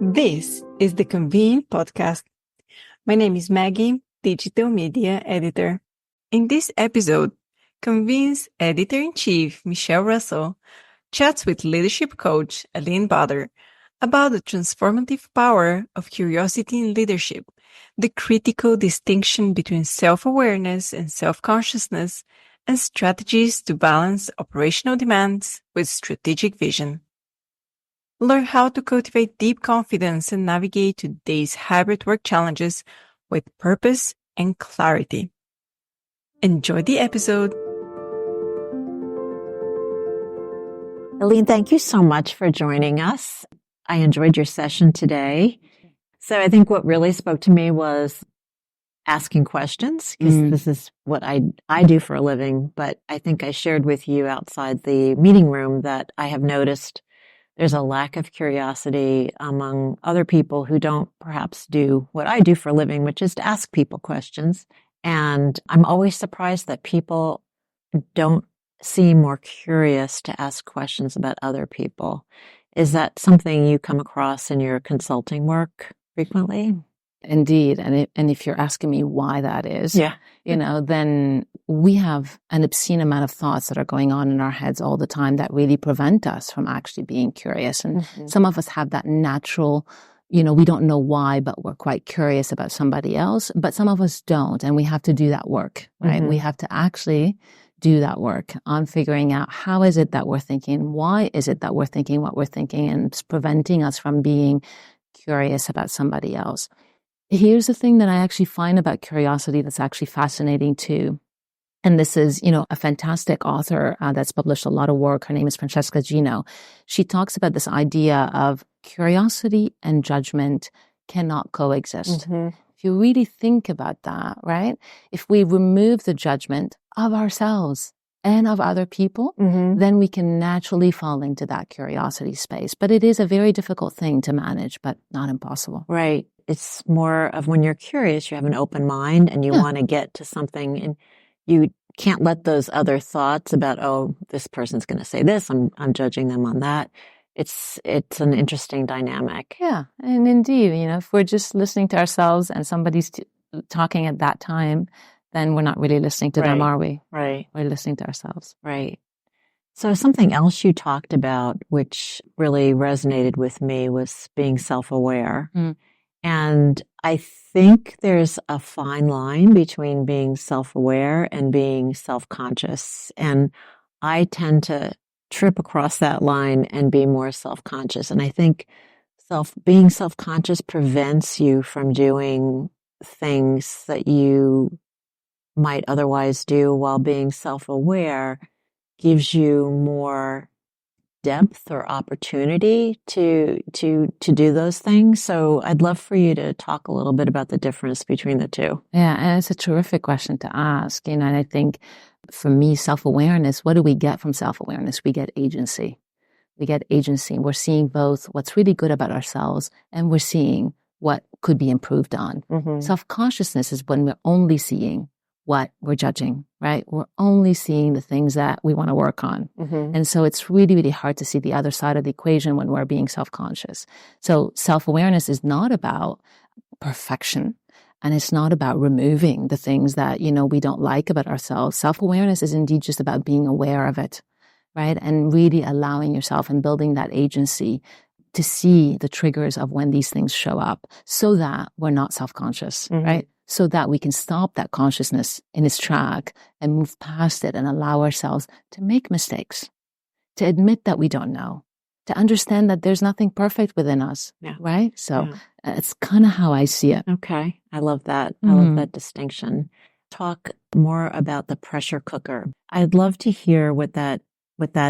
This is the Convene podcast. My name is Maggie, Digital Media Editor. In this episode, Convene's Editor-in-Chief, Michelle Russell, chats with leadership coach Aline Badr about the transformative power of curiosity in leadership, the critical distinction between self-awareness and self-consciousness, and strategies to balance operational demands with strategic vision. Learn how to cultivate deep confidence and navigate today's hybrid work challenges with purpose and clarity. Enjoy the episode. Aline, thank you so much for joining us. I enjoyed your session today. So I think what really spoke to me was asking questions, because this is what I do for a living. But I think I shared with you outside the meeting room that I have noticed there's a lack of curiosity among other people who don't perhaps do what I do for a living, which is to ask people questions. And I'm always surprised that people don't seem more curious to ask questions about other people. Is that something you come across in your consulting work frequently? Indeed. And if you're asking me why that is, then we have an obscene amount of thoughts that are going on in our heads all the time that really prevent us from actually being curious. And some of us have that natural, we don't know why, but we're quite curious about somebody else, but some of us don't. And we have to do that work, right? We have to actually do that work on figuring out how is it that we're thinking, why is it that we're thinking what we're thinking, and it's preventing us from being curious about somebody else. Here's the thing that I actually find about curiosity that's actually fascinating too. And this is, a fantastic author that's published a lot of work. Her name is Francesca Gino. She talks about this idea of curiosity and judgment cannot coexist. If you really think about that, right? If we remove the judgment of ourselves and of other people, then we can naturally fall into that curiosity space. But it is a very difficult thing to manage, but not impossible. Right. It's more of when you're curious, you have an open mind and you want to get to something, and you can't let those other thoughts about, oh, this person's going to say this, I'm judging them on that. It's an interesting dynamic. Yeah. And indeed, if we're just listening to ourselves and somebody's talking at that time, then we're not really listening to them, are we? Right. We're listening to ourselves. Right. So something else you talked about, which really resonated with me, was being self-aware. And I think there's a fine line between being self-aware and being self-conscious. And I tend to trip across that line and be more self-conscious. And I think being self-conscious prevents you from doing things that you might otherwise do, while being self-aware gives you more depth or opportunity to do those things. So I'd love for you to talk a little bit about the difference between the two. Yeah, and it's a terrific question to ask. And I think for me, self-awareness, what do we get from self-awareness? We get agency. We get agency. We're seeing both what's really good about ourselves, and we're seeing what could be improved on. Self-consciousness is when we're only seeing what we're judging, right? We're only seeing the things that we want to work on. And so it's really, really hard to see the other side of the equation when we're being self-conscious. So self-awareness is not about perfection, and it's not about removing the things that, we don't like about ourselves. Self-awareness is indeed just about being aware of it, right? And really allowing yourself and building that agency to see the triggers of when these things show up, so that we're not self-conscious, right? So that we can stop that consciousness in its track and move past it and allow ourselves to make mistakes, to admit that we don't know, to understand that there's nothing perfect within us, right? So it's kind of how I see it. Okay. I love that. I love that distinction. Talk more about the pressure cooker. I'd love to hear what that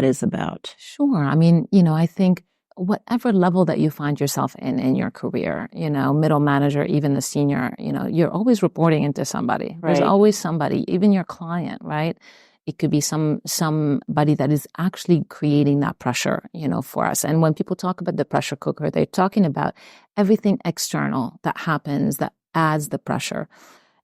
is about. Sure. I mean, I think whatever level that you find yourself in your career, middle manager, even the senior, you're always reporting into somebody. Right. There's always somebody, even your client, right? It could be somebody that is actually creating that pressure, for us. And when people talk about the pressure cooker, they're talking about everything external that happens that adds the pressure.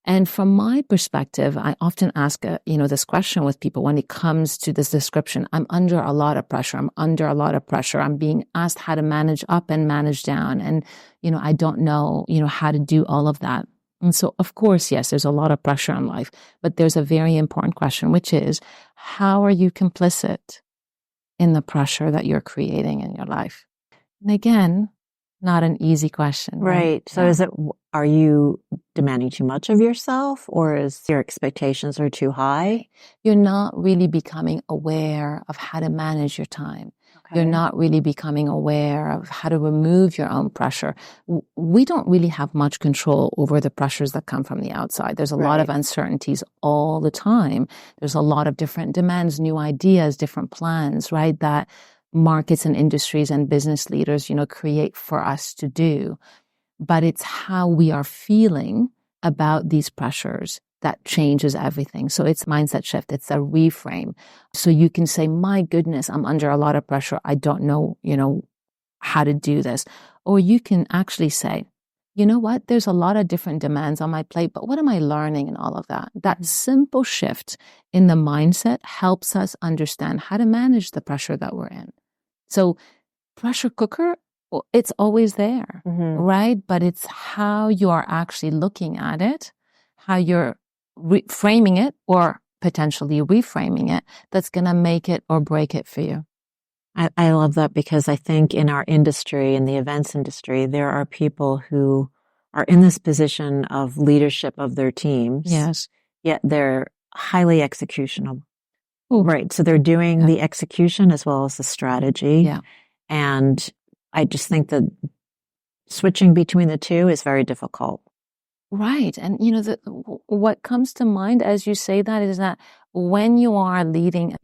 And from my perspective, I often ask, this question with people when it comes to this description. I'm under a lot of pressure. I'm under a lot of pressure. I'm being asked how to manage up and manage down. And, I don't know, how to do all of that. And so, of course, yes, there's a lot of pressure in life, but there's a very important question, which is, how are you complicit in the pressure that you're creating in your life? And again, not an easy question. Right. So are you demanding too much of yourself, or is your expectations are too high? You're not really becoming aware of how to manage your time. Okay. You're not really becoming aware of how to remove your own pressure. We don't really have much control over the pressures that come from the outside. There's a lot of uncertainties all the time. There's a lot of different demands, new ideas, different plans, right? That markets and industries and business leaders, create for us to do. But it's how we are feeling about these pressures that changes everything. So it's mindset shift. It's a reframe. So you can say, my goodness, I'm under a lot of pressure. I don't know, how to do this. Or you can actually say, you know what? There's a lot of different demands on my plate, but what am I learning in all of that? That simple shift in the mindset helps us understand how to manage the pressure that we're in. So pressure cooker, it's always there, right? But it's how you are actually looking at it, how you're framing it or potentially reframing it, that's going to make it or break it for you. I love that, because I think in our industry, in the events industry, there are people who are in this position of leadership of their teams. Yes. Yet they're highly executional. Ooh. Right. So they're doing the execution as well as the strategy. Yeah. And I just think that switching between the two is very difficult. Right. And, what comes to mind as you say that is that when you are leading,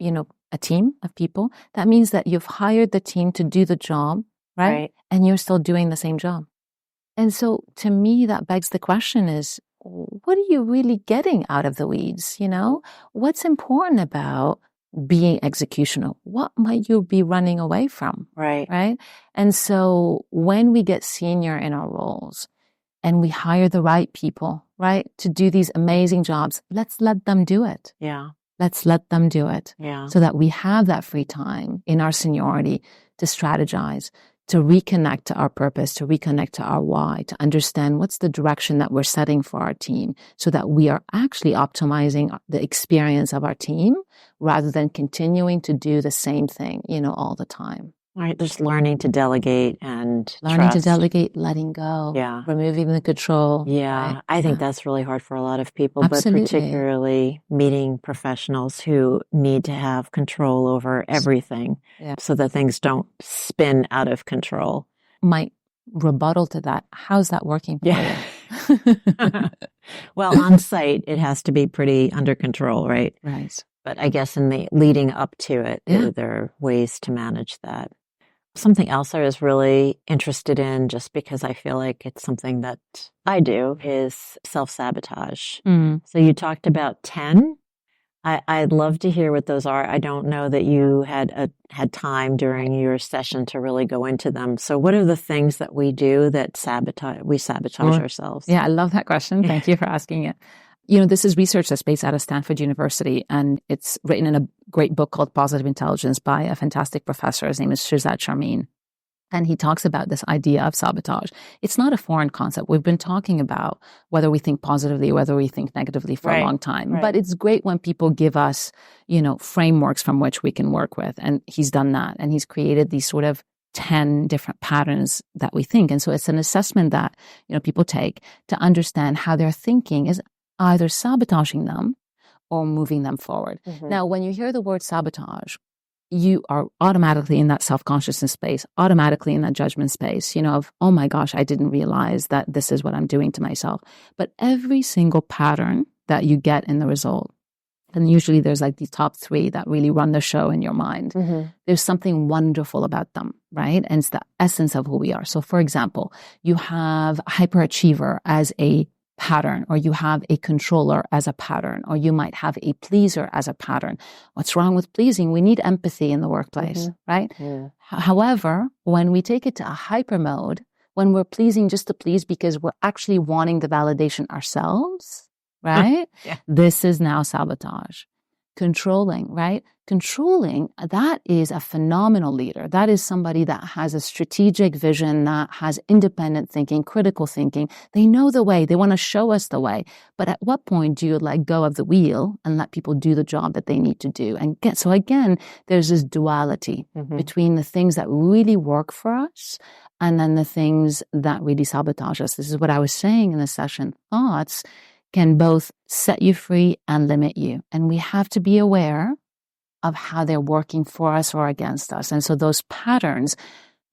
a team of people, that means that you've hired the team to do the job, right? And you're still doing the same job. And so to me, that begs the question is, what are you really getting out of the weeds? What's important about being executional? What might you be running away from? Right. And so when we get senior in our roles and we hire the right people, right, to do these amazing jobs, let's let them do it. Yeah. Let's let them do it. Yeah. So that we have that free time in our seniority to strategize, to reconnect to our purpose, to reconnect to our why, to understand what's the direction that we're setting for our team, so that we are actually optimizing the experience of our team rather than continuing to do the same thing, all the time. Right. Just learning to delegate and learning trust. to delegate, letting go, removing the control. Yeah. Right? I think that's really hard for a lot of people, Absolutely. But particularly meeting professionals who need to have control over everything so that things don't spin out of control. My rebuttal to that, how's that working for you? Well, on site, it has to be pretty under control, right? Right. But I guess in the leading up to it, there are ways to manage that. Something else I was really interested in, just because I feel like it's something that I do, is self-sabotage. So you talked about 10. I'd love to hear what those are. I don't know that you had time during your session to really go into them. So what are the things that we do that we sabotage ourselves? Yeah, I love that question. Thank you for asking it. This is research that's based out of Stanford University, and it's written in a great book called Positive Intelligence by a fantastic professor. His name is Shirzad Sharmin. And he talks about this idea of sabotage. It's not a foreign concept. We've been talking about whether we think positively, whether we think negatively for a long time. But it's great when people give us, frameworks from which we can work with. And he's done that. And he's created these sort of 10 different patterns that we think. And so it's an assessment that, people take to understand how their thinking is either sabotaging them or moving them forward. Now, when you hear the word sabotage, you are automatically in that self-consciousness space, automatically in that judgment space, of, oh my gosh, I didn't realize that this is what I'm doing to myself. But every single pattern that you get in the result, and usually there's like these top 3 that really run the show in your mind, there's something wonderful about them, right? And it's the essence of who we are. So for example, you have a hyperachiever as a pattern, or you have a controller as a pattern, or you might have a pleaser as a pattern. What's wrong with pleasing? We need empathy in the workplace, right? However, when we take it to a hyper mode, when we're pleasing just to please because we're actually wanting the validation ourselves, right? Yeah. This is now sabotage. Controlling, right? Controlling, that is a phenomenal leader. That is somebody that has a strategic vision, that has independent thinking, critical thinking. They know the way. They want to show us the way. But at what point do you let go of the wheel and let people do the job that they need to do? So again, there's this duality between the things that really work for us and then the things that really sabotage us. This is what I was saying in the session. Thoughts can both set you free and limit you. And we have to be aware of how they're working for us or against us. And so those patterns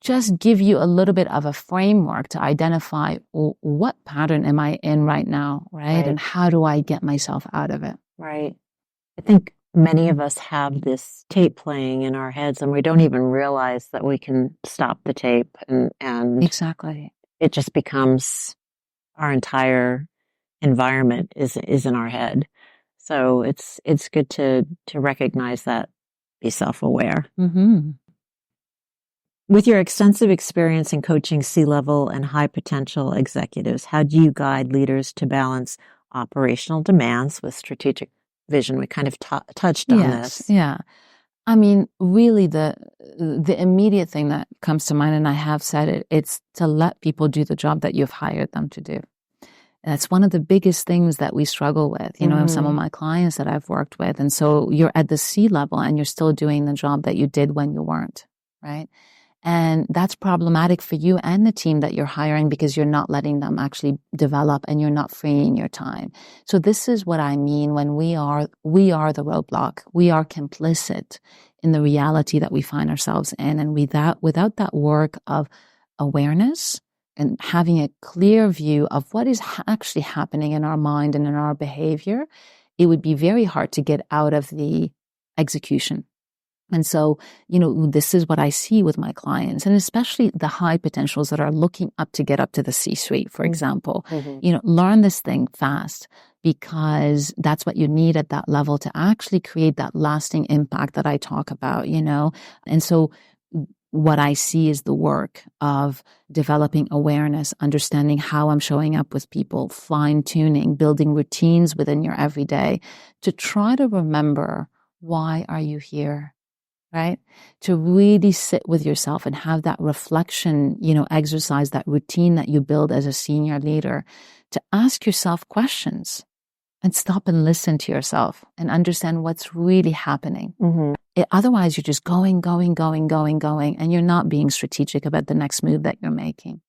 just give you a little bit of a framework to identify what pattern am I in right now, right? And how do I get myself out of it? Right. I think many of us have this tape playing in our heads and we don't even realize that we can stop the tape and Exactly. It just becomes our entire environment is in our head. So it's good to recognize that, be self-aware. With your extensive experience in coaching C-level and high potential executives, how do you guide leaders to balance operational demands with strategic vision? We kind of touched on this. Yeah. I mean, really the immediate thing that comes to mind, and I have said it, it's to let people do the job that you've hired them to do. That's one of the biggest things that we struggle with, some of my clients that I've worked with. And so you're at the C level and you're still doing the job that you did when you weren't, right? And that's problematic for you and the team that you're hiring because you're not letting them actually develop and you're not freeing your time. So this is what I mean when we are the roadblock. We are complicit in the reality that we find ourselves in. And without that work of awareness, and having a clear view of what is actually happening in our mind and in our behavior, it would be very hard to get out of the execution. And so, this is what I see with my clients, and especially the high potentials that are looking up to get up to the C-suite, for example. Learn this thing fast because that's what you need at that level to actually create that lasting impact that I talk about, And so what I see is the work of developing awareness, understanding how I'm showing up with people, fine-tuning, building routines within your everyday to try to remember, why are you here, right? To really sit with yourself and have that reflection, exercise, that routine that you build as a senior leader, to ask yourself questions and stop and listen to yourself and understand what's really happening. Otherwise, you're just going, and you're not being strategic about the next move that you're making,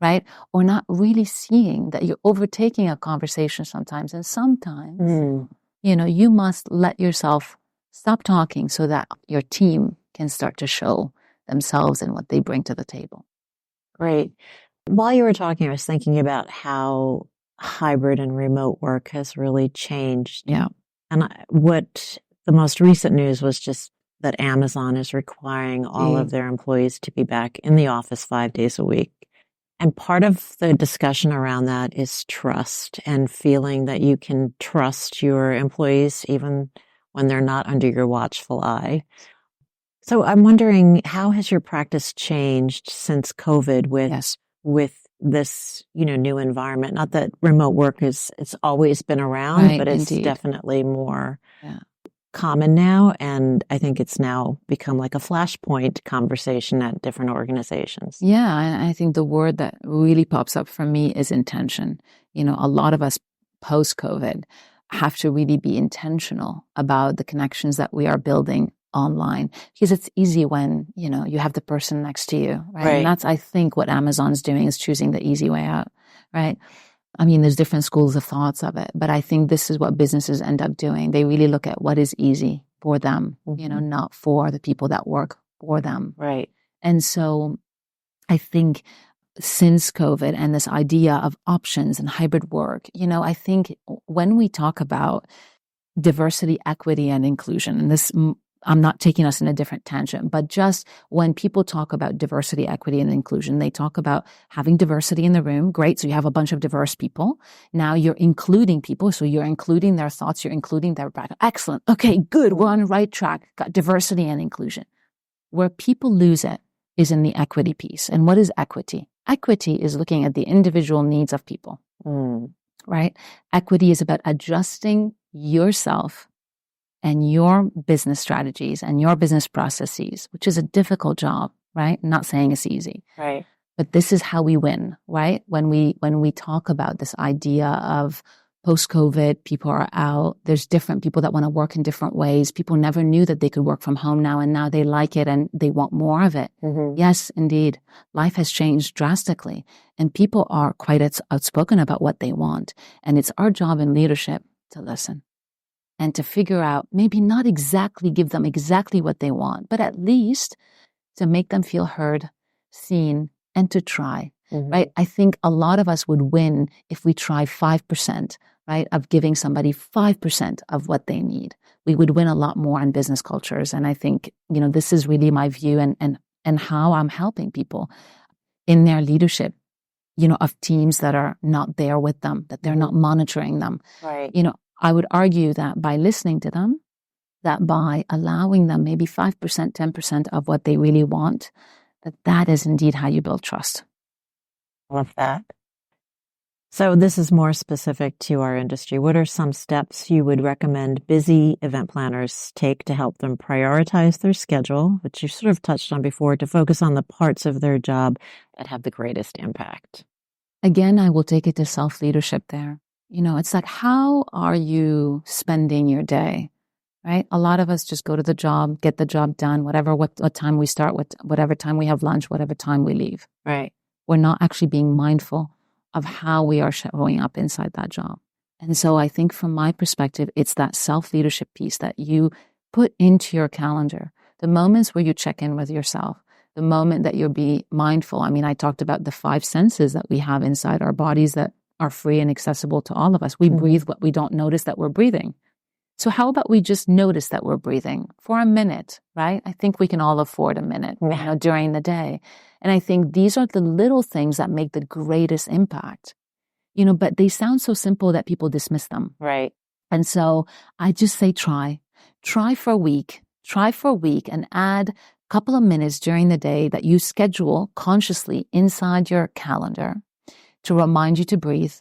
right? Or not really seeing that you're overtaking a conversation sometimes. And sometimes, you must let yourself stop talking so that your team can start to show themselves and what they bring to the table. Great. While you were talking, I was thinking about how hybrid and remote work has really changed. Yeah. And what the most recent news was just that Amazon is requiring all of their employees to be back in the office 5 days a week. And part of the discussion around that is trust and feeling that you can trust your employees even when they're not under your watchful eye. So I'm wondering, how has your practice changed since COVID with this, new environment? Not that remote work it's always been around, but it's definitely more common now. And I think it's now become like a flashpoint conversation at different organizations. Yeah. And I think the word that really pops up for me is intention. A lot of us post-COVID have to really be intentional about the connections that we are building online, because it's easy when, you have the person next to you, right? And that's, I think, what Amazon's doing is choosing the easy way out, right? I mean, there's different schools of thoughts of it, but I think this is what businesses end up doing. They really look at what is easy for them, not for the people that work for them. Right. And so I think since COVID and this idea of options and hybrid work, I think when we talk about diversity, equity, and inclusion, and this, I'm not taking us in a different tangent, but just when people talk about diversity, equity, and inclusion, they talk about having diversity in the room. Great. So you have a bunch of diverse people. Now you're including people. So you're including their thoughts. You're including their background. Excellent. Okay, good. We're on the right track. Got diversity and inclusion. Where people lose it is in the equity piece. And what is equity? Equity is looking at the individual needs of people. right? Equity is about adjusting yourself and your business strategies and your business processes, which is a difficult job, right? I'm not saying it's easy. Right. But this is how we win, right? When we talk about this idea of post-COVID, people are out. There's different people that want to work in different ways. People never knew that they could work from home now, and now they like it and they want more of it. Mm-hmm. Yes, indeed. Life has changed drastically, and people are quite outspoken about what they want. And it's our job in leadership to listen and to figure out, maybe not exactly give them exactly what they want, but at least to make them feel heard, seen, and to try. Mm-hmm. Right? I think a lot of us would win if we try 5%, right, of giving somebody 5% of what they need. We would win a lot more in business cultures. And I think, this is really my view and how I'm helping people in their leadership, of teams that are not there with them, that they're not monitoring them. Right. I would argue that by listening to them, that by allowing them maybe 5%, 10% of what they really want, that is indeed how you build trust. Love that. So this is more specific to our industry. What are some steps you would recommend busy event planners take to help them prioritize their schedule, which you sort of touched on before, to focus on the parts of their job that have the greatest impact? Again, I will take it to self-leadership there. It's like, how are you spending your day? Right? A lot of us just go to the job, get the job done, what time we start, whatever time we have lunch, whatever time we leave. Right. We're not actually being mindful of how we are showing up inside that job. And so I think from my perspective, it's that self-leadership piece that you put into your calendar, the moments where you check in with yourself, the moment that you'll be mindful. I mean, I talked about the 5 senses that we have inside our bodies that are free and accessible to all of us. We breathe what we don't notice that we're breathing. So how about we just notice that we're breathing for a minute, right? I think we can all afford a minute, during the day. And I think these are the little things that make the greatest impact, but they sound so simple that people dismiss them. Right. And so I just say, try for a week and add a couple of minutes during the day that you schedule consciously inside your calendar to remind you to breathe,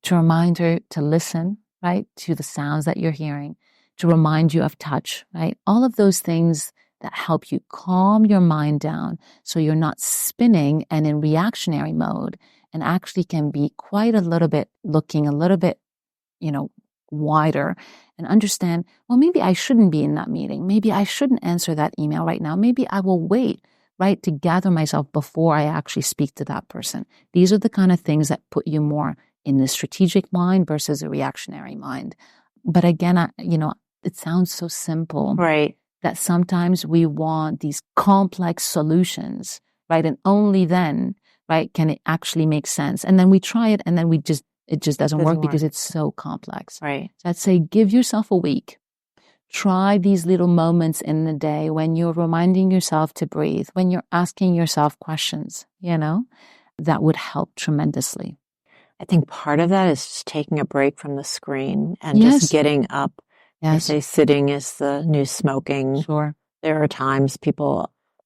to remind you to listen, right, to the sounds that you're hearing, to remind you of touch, right? All of those things that help you calm your mind down so you're not spinning and in reactionary mode, and actually can be looking a little bit, wider, and understand, well, maybe I shouldn't be in that meeting. Maybe I shouldn't answer that email right now. Maybe I will wait, right, to gather myself before I actually speak to that person. These are the kind of things that put you more in the strategic mind versus a reactionary mind. But again, it sounds so simple, right, that sometimes we want these complex solutions, right? And only then, right, can it actually make sense. And then we try it, and then it just doesn't work because it's so complex. Right. So I'd say give yourself a week. Try these little moments in the day when you're reminding yourself to breathe, when you're asking yourself questions, that would help tremendously. I think part of that is just taking a break from the screen and just getting up. I say sitting is the new smoking. Sure. There are times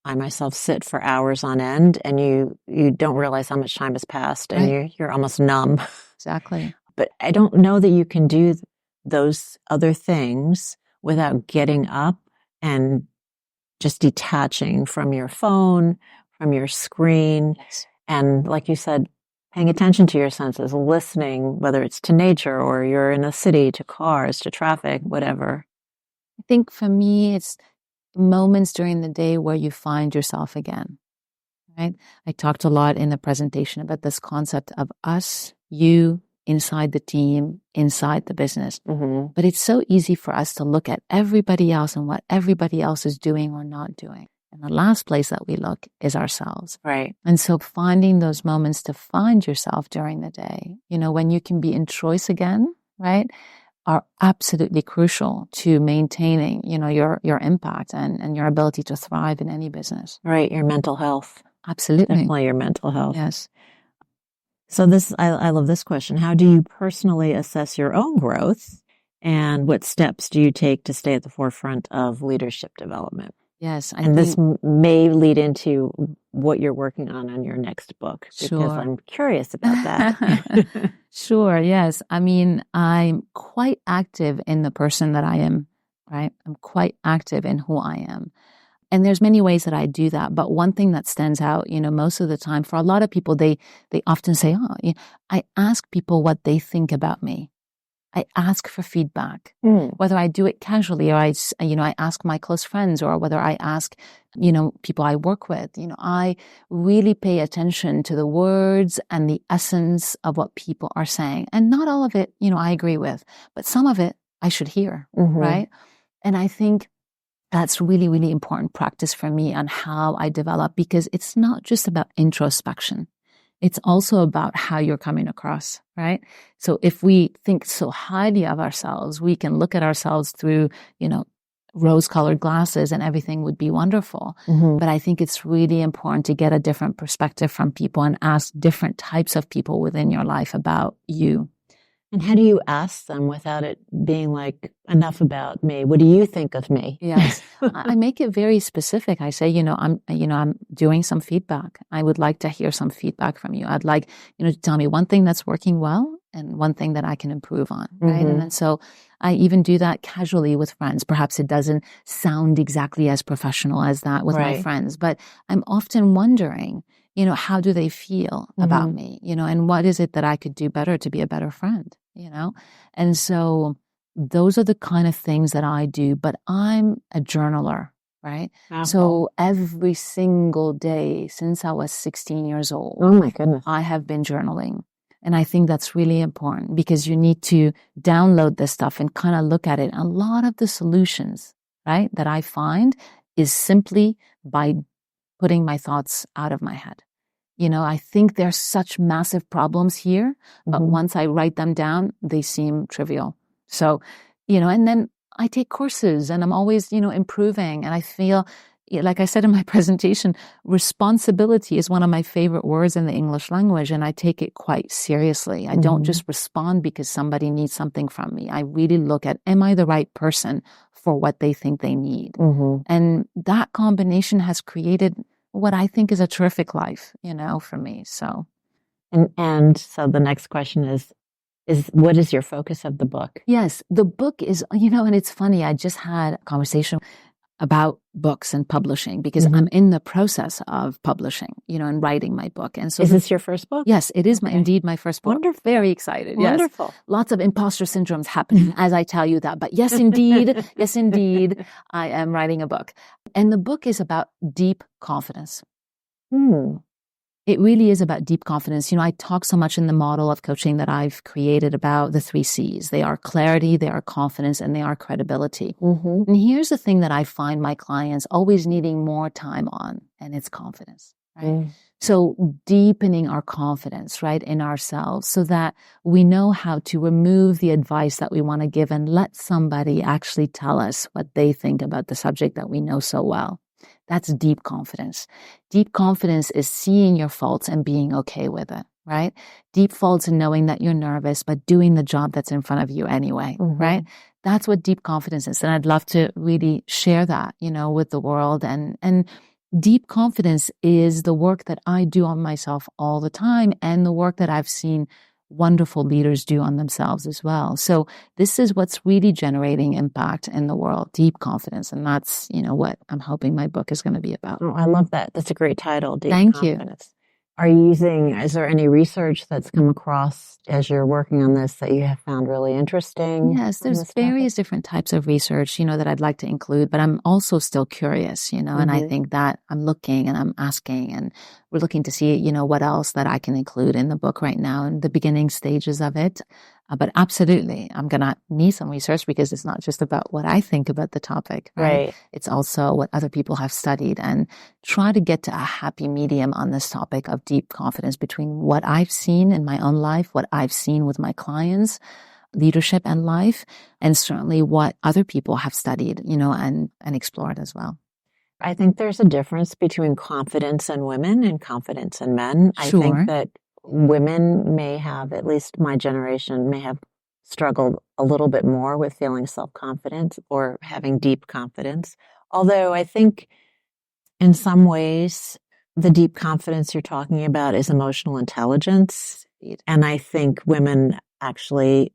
I myself sit for hours on end, and you don't realize how much time has passed, and you're almost numb. Exactly. But I don't know that you can do those other things without getting up and just detaching from your phone, from your screen. Yes. And like you said, paying attention to your senses, listening, whether it's to nature or you're in a city, to cars, to traffic, whatever. I think for me, it's moments during the day where you find yourself again, right? I talked a lot in the presentation about this concept of us, you, inside the team, inside the business. Mm-hmm. But it's so easy for us to look at everybody else and what everybody else is doing or not doing. And the last place that we look is ourselves. Right. And so finding those moments to find yourself during the day, when you can be in choice again, right, are absolutely crucial to maintaining, your impact and your ability to thrive in any business. Right. Your mental health. Absolutely. Definitely your mental health. Yes. So I love this question. How do you personally assess your own growth, and what steps do you take to stay at the forefront of leadership development? Yes. And this may lead into what you're working on your next book, because I'm curious about that. Sure. Yes. I mean, I'm quite active in the person that I am, right? I'm quite active in who I am. And there's many ways that I do that. But one thing that stands out, most of the time for a lot of people, they often say, I ask people what they think about me. I ask for feedback, whether I do it casually or I ask my close friends, or whether I ask, people I work with. I really pay attention to the words and the essence of what people are saying. And not all of it, I agree with, but some of it I should hear, right? And I think that's really, really important practice for me on how I develop, because it's not just about introspection. It's also about how you're coming across, right? So if we think so highly of ourselves, we can look at ourselves through, rose-colored glasses and everything would be wonderful. But I think it's really important to get a different perspective from people and ask different types of people within your life about you. And how do you ask them without it being like, enough about me? What do you think of me? Yes. I make it very specific. I say, I'm doing some feedback. I would like to hear some feedback from you. I'd like, to tell me one thing that's working well and one thing that I can improve on. Right. And then so I even do that casually with friends. Perhaps it doesn't sound exactly as professional as that with my friends, but I'm often wondering, how do they feel about me? And what is it that I could do better to be a better friend? And so those are the kind of things that I do, but I'm a journaler, right? So every single day since I was 16 years old, oh my goodness, I have been journaling. And I think that's really important, because you need to download this stuff and kind of look at it. A lot of the solutions, right, that I find is simply by putting my thoughts out of my head. I think there's such massive problems here, but once I write them down, they seem trivial. So, and then I take courses and I'm always, improving. And I feel, like I said in my presentation, responsibility is one of my favorite words in the English language. And I take it quite seriously. I don't just respond because somebody needs something from me. I really look at, am I the right person for what they think they need? And that combination has created what I think is a terrific life, for me. So, and so the next question is what is your focus of the book? Yes, the book is, and it's funny. I just had a conversation about books and publishing, because I'm in the process of publishing, and writing my book. And so, is this your first book? Yes, it is indeed my first book. Wonderful. Very excited. Wonderful. Yes. Lots of imposter syndromes happening as I tell you that. But yes, indeed, I am writing a book. And the book is about deep confidence. It really is about deep confidence. I talk so much in the model of coaching that I've created about the 3 C's. They are clarity, they are confidence, and they are credibility. And here's the thing that I find my clients always needing more time on, and it's confidence, right? So deepening our confidence, right, in ourselves, so that we know how to remove the advice that we want to give and let somebody actually tell us what they think about the subject that we know so well. That's deep confidence. Deep confidence is seeing your faults and being okay with it, right? Deep faults and knowing that you're nervous, but doing the job that's in front of you anyway, right? That's what deep confidence is. And I'd love to really share that, with the world. And deep confidence is the work that I do on myself all the time, and the work that I've seen wonderful leaders do on themselves as well. So this is what's really generating impact in the world, deep confidence. And that's, what I'm hoping my book is going to be about. Oh, I love that. That's a great title, Deep Thank Confidence. you. Is there any research that's come across as you're working on this that you have found really interesting? Yes, there's various different types of research, that I'd like to include, but I'm also still curious, and I think that I'm looking and I'm asking, and we're looking to see, what else that I can include in the book right now in the beginning stages of it. But absolutely, I'm going to need some research, because it's not just about what I think about the topic, right? It's also what other people have studied, and try to get to a happy medium on this topic of deep confidence between what I've seen in my own life, what I've seen with my clients, leadership and life, and certainly what other people have studied, and explored as well. I think there's a difference between confidence in women and confidence in men. Sure. I think that women may have, at least my generation, may have struggled a little bit more with feeling self-confident or having deep confidence, Although I think in some ways, the deep confidence you're talking about is emotional intelligence. And I think women actually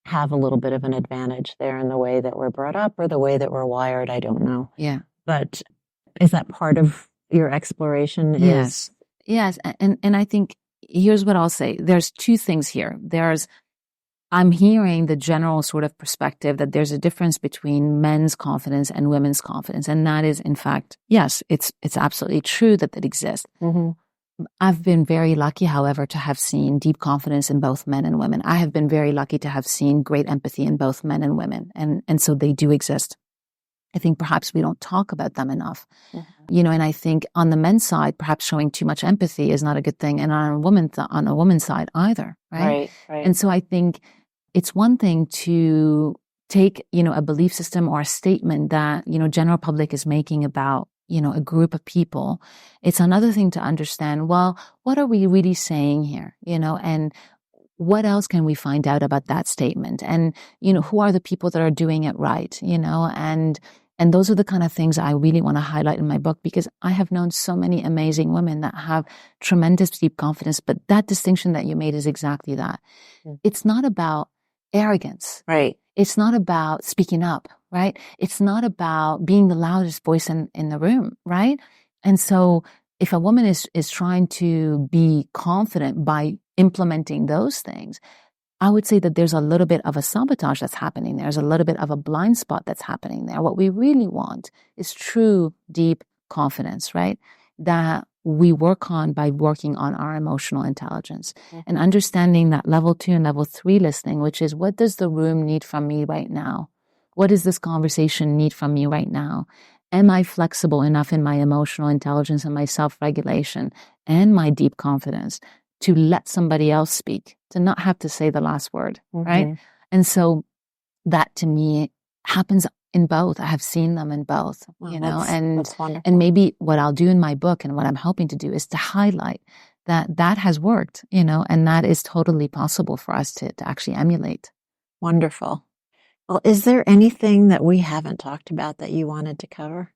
have a little bit of an advantage there in the way that we're brought up or the way that we're wired. I don't know. Yeah. But is that part of your exploration? Yes. Yes. And I think here's what I'll say. There's two things here. I'm hearing the general sort of perspective that there's a difference between men's confidence and women's confidence. And that is, in fact, yes, it's absolutely true that exists. Mm-hmm. I've been very lucky, however, to have seen deep confidence in both men and women. I have been very lucky to have seen great empathy in both men and women. And so they do exist. I think perhaps we don't talk about them enough, and I think on the men's side, perhaps showing too much empathy is not a good thing. And on a woman's side either. Right. And so I think it's one thing to take, a belief system or a statement that, general public is making about, a group of people. It's another thing to understand, well, what are we really saying here? And what else can we find out about that statement? And, who are the people that are doing it right? And those are the kind of things I really want to highlight in my book, because I have known so many amazing women that have tremendous deep confidence. But that distinction that you made is exactly that. It's not about arrogance. Right. It's not about speaking up, right? It's not about being the loudest voice in the room, right? And so if a woman is trying to be confident by implementing those things, I would say that there's a little bit of a sabotage that's happening. There's a little bit of a blind spot that's happening there. What we really want is true, deep confidence, right? That we work on by working on our emotional intelligence and understanding that level 2 and level 3 listening, which is, what does the room need from me right now? What does this conversation need from me right now? Am I flexible enough in my emotional intelligence and my self-regulation and my deep confidence to let somebody else speak, to not have to say the last word, right? And so that to me happens in both. I have seen them in both, that's wonderful. And maybe what I'll do in my book and what I'm hoping to do is to highlight that has worked, and that is totally possible for us to actually emulate. Wonderful. Well, is there anything that we haven't talked about that you wanted to cover?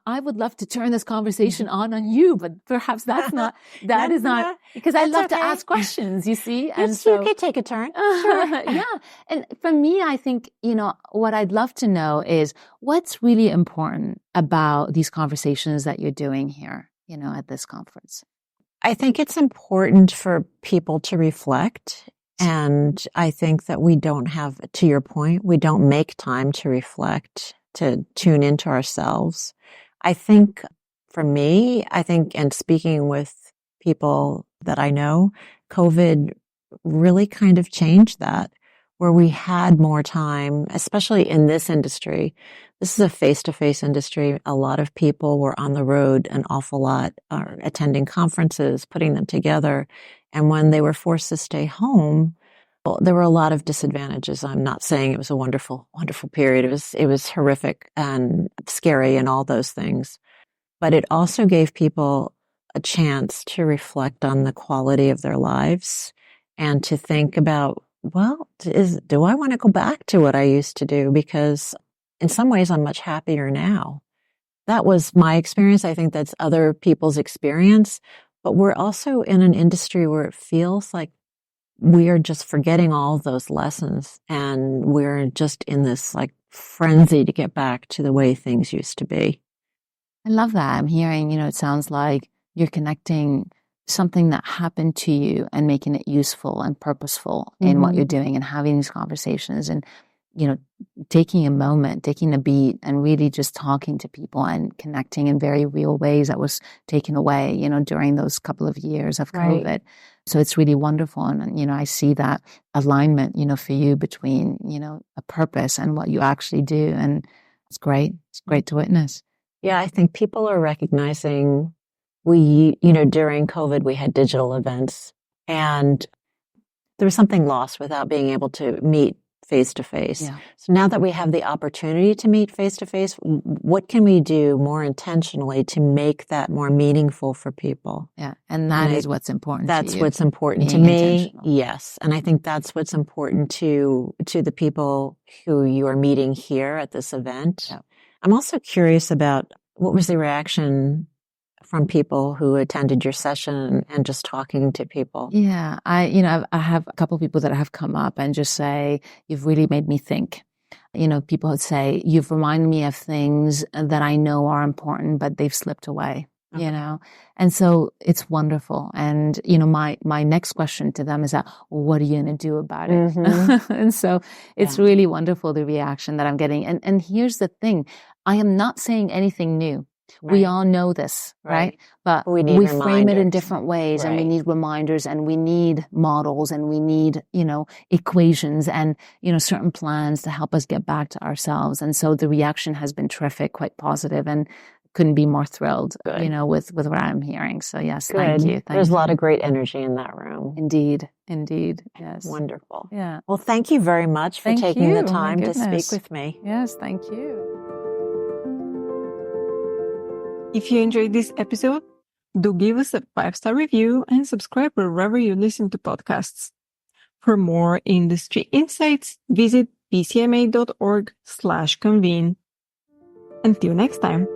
I would love to turn this conversation on you, but perhaps that's not, is not, because I love to ask questions, you see. And yes, so you could take a turn. Sure. Yeah. And for me, I think, what I'd love to know is what's really important about these conversations that you're doing here, at this conference. I think it's important for people to reflect. And I think that we don't have, to your point, we don't make time to reflect, to tune into ourselves. I think for me, and speaking with people that I know, COVID really kind of changed that, where we had more time, especially in this industry. This is a face-to-face industry. A lot of people were on the road an awful lot, attending conferences, putting them together. And when they were forced to stay home, well, there were a lot of disadvantages. I'm not saying it was a wonderful, wonderful period. It was horrific and scary and all those things. But it also gave people a chance to reflect on the quality of their lives and to think about, well, do I want to go back to what I used to do? Because in some ways, I'm much happier now. That was my experience. I think that's other people's experience. But we're also in an industry where it feels like we are just forgetting all of those lessons, and we're just in this frenzy to get back to the way things used to be. I love that. I'm hearing, it sounds like you're connecting something that happened to you and making it useful and purposeful in what you're doing and having these conversations and, taking a moment, taking a beat and really just talking to people and connecting in very real ways that was taken away, during those couple of years of COVID. Right. So it's really wonderful. And, I see that alignment, for you between, a purpose and what you actually do. And it's great. It's great to witness. Yeah, I think people are recognizing during COVID, we had digital events and there was something lost without being able to meet face-to-face. Yeah. So now that we have the opportunity to meet face-to-face, what can we do more intentionally to make that more meaningful for people? Yeah, and that is what's important to you. That's what's important to me. Yes, and I think that's what's important to the people who you are meeting here at this event. Yeah. I'm also curious about what was the reaction from people who attended your session and just talking to people. Yeah, I have a couple of people that have come up and just say, you've really made me think. People would say, you've reminded me of things that I know are important, but they've slipped away. Okay. And so it's wonderful. And, my next question to them is that, what are you going to do about it? Mm-hmm. And so it's really wonderful, the reaction that I'm getting. And here's the thing. I am not saying anything new. Right. We all know this, right? But we frame it in different ways, and we need reminders, and we need models, and we need, equations and, certain plans to help us get back to ourselves. And so the reaction has been terrific, quite positive, and couldn't be more thrilled, with what I'm hearing. So yes, thank you. There's a lot of great energy in that room. Indeed. Yes. Wonderful. Yeah. Well, thank you very much for taking the time to speak with me. Yes, thank you. If you enjoyed this episode, do give us a 5-star review and subscribe wherever you listen to podcasts. For more industry insights, visit pcma.org/convene. Until next time.